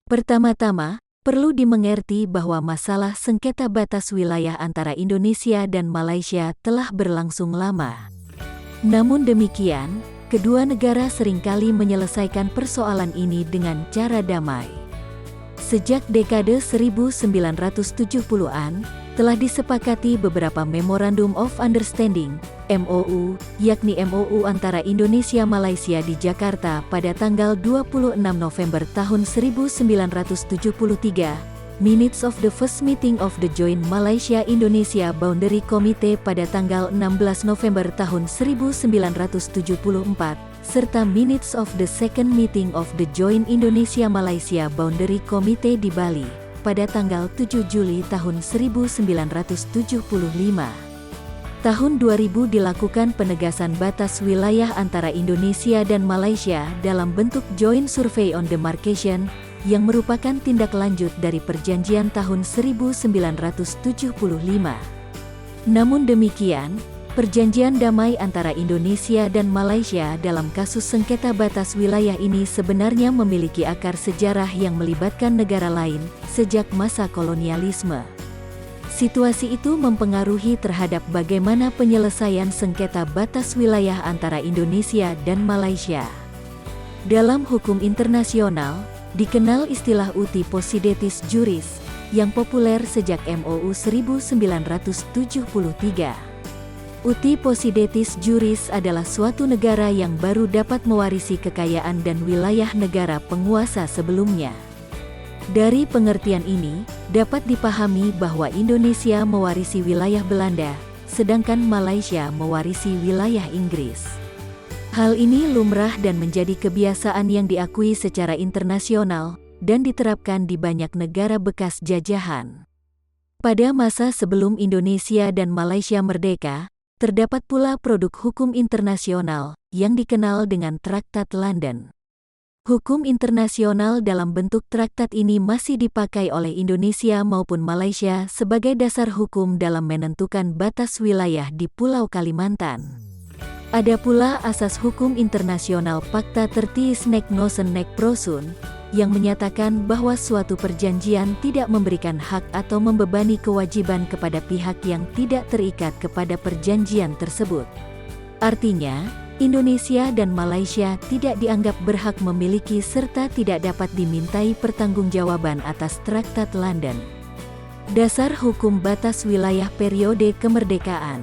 Pertama-tama, perlu dimengerti bahwa masalah sengketa batas wilayah antara Indonesia dan Malaysia telah berlangsung lama. Namun demikian, kedua negara seringkali menyelesaikan persoalan ini dengan cara damai. Sejak dekade 1970-an, telah disepakati beberapa Memorandum of Understanding, MOU, yakni MOU antara Indonesia-Malaysia di Jakarta pada tanggal 26 November tahun 1973, Minutes of the First Meeting of the Joint Malaysia-Indonesia Boundary Committee pada tanggal 16 November tahun 1974, serta Minutes of the Second Meeting of the Joint Indonesia-Malaysia Boundary Committee di Bali pada tanggal 7 Juli tahun 1975. Tahun 2000 dilakukan penegasan batas wilayah antara Indonesia dan Malaysia dalam bentuk Joint Survey on Demarcation, yang merupakan tindak lanjut dari perjanjian tahun 1975. Namun demikian, perjanjian damai antara Indonesia dan Malaysia dalam kasus sengketa batas wilayah ini sebenarnya memiliki akar sejarah yang melibatkan negara lain sejak masa kolonialisme. Situasi itu mempengaruhi terhadap bagaimana penyelesaian sengketa batas wilayah antara Indonesia dan Malaysia. Dalam hukum internasional, dikenal istilah uti possidetis juris, yang populer sejak MOU 1973. Uti possidetis juris adalah suatu negara yang baru dapat mewarisi kekayaan dan wilayah negara penguasa sebelumnya. Dari pengertian ini, dapat dipahami bahwa Indonesia mewarisi wilayah Belanda, sedangkan Malaysia mewarisi wilayah Inggris. Hal ini lumrah dan menjadi kebiasaan yang diakui secara internasional, dan diterapkan di banyak negara bekas jajahan. Pada masa sebelum Indonesia dan Malaysia merdeka, terdapat pula produk hukum internasional, yang dikenal dengan Traktat London. Hukum internasional dalam bentuk traktat ini masih dipakai oleh Indonesia maupun Malaysia sebagai dasar hukum dalam menentukan batas wilayah di Pulau Kalimantan. Ada pula asas hukum internasional Pakta Tertiis Nek Nosen Nek Prosun, yang menyatakan bahwa suatu perjanjian tidak memberikan hak atau membebani kewajiban kepada pihak yang tidak terikat kepada perjanjian tersebut. Artinya, Indonesia dan Malaysia tidak dianggap berhak memiliki serta tidak dapat dimintai pertanggungjawaban atas Traktat London. Dasar hukum batas wilayah periode kemerdekaan.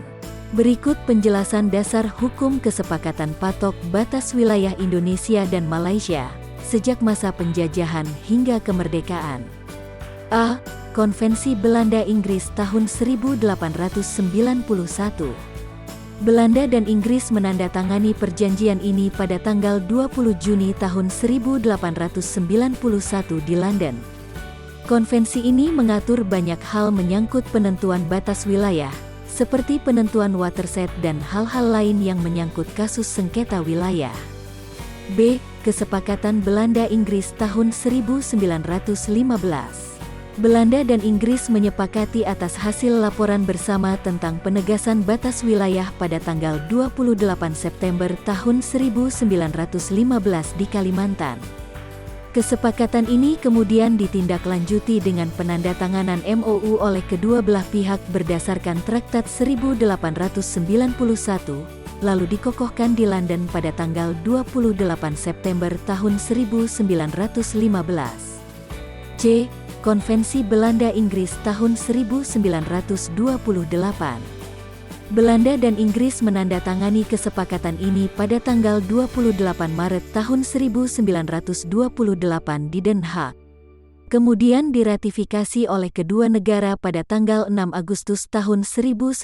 Berikut penjelasan dasar hukum kesepakatan patok batas wilayah Indonesia dan Malaysia sejak masa penjajahan hingga kemerdekaan. A. Konvensi Belanda-Inggris tahun 1891. Belanda dan Inggris menandatangani perjanjian ini pada tanggal 20 Juni tahun 1891 di London. Konvensi ini mengatur banyak hal menyangkut penentuan batas wilayah, seperti penentuan watershed dan hal-hal lain yang menyangkut kasus sengketa wilayah. B. Kesepakatan Belanda-Inggris tahun 1915. Belanda dan Inggris menyepakati atas hasil laporan bersama tentang penegasan batas wilayah pada tanggal 28 September tahun 1915 di Kalimantan. Kesepakatan ini kemudian ditindaklanjuti dengan penandatanganan MOU oleh kedua belah pihak berdasarkan Traktat 1891, lalu dikokohkan di London pada tanggal 28 September tahun 1915. C. Konvensi Belanda-Inggris tahun 1928. Belanda dan Inggris menandatangani kesepakatan ini pada tanggal 28 Maret tahun 1928 di Den Haag. Kemudian diratifikasi oleh kedua negara pada tanggal 6 Agustus tahun 1930.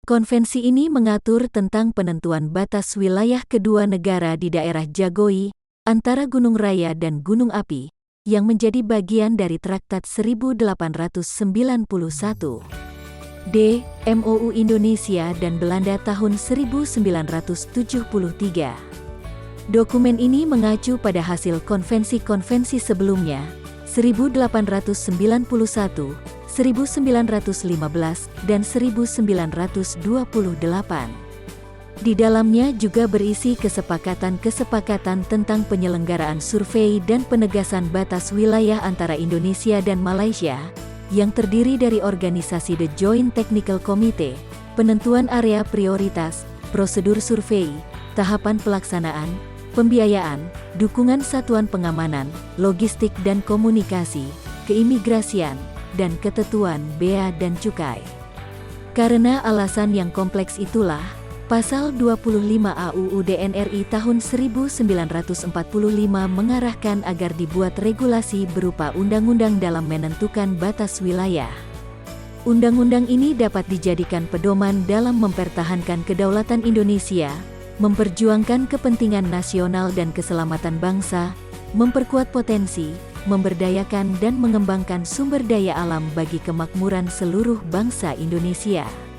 Konvensi ini mengatur tentang penentuan batas wilayah kedua negara di daerah Jagoi, antara Gunung Raya dan Gunung Api, yang menjadi bagian dari Traktat 1891. D. MOU Indonesia dan Belanda tahun 1973. Dokumen ini mengacu pada hasil konvensi-konvensi sebelumnya, 1891, 1915, dan 1928. Di dalamnya juga berisi kesepakatan-kesepakatan tentang penyelenggaraan survei dan penegasan batas wilayah antara Indonesia dan Malaysia, yang terdiri dari organisasi The Joint Technical Committee, penentuan area prioritas, prosedur survei, tahapan pelaksanaan, pembiayaan, dukungan satuan pengamanan, logistik dan komunikasi, keimigrasian, dan ketentuan bea dan cukai. Karena alasan yang kompleks itulah, Pasal 25A UUD NRI tahun 1945 mengarahkan agar dibuat regulasi berupa undang-undang dalam menentukan batas wilayah. Undang-undang ini dapat dijadikan pedoman dalam mempertahankan kedaulatan Indonesia, memperjuangkan kepentingan nasional dan keselamatan bangsa, memperkuat potensi, memberdayakan dan mengembangkan sumber daya alam bagi kemakmuran seluruh bangsa Indonesia.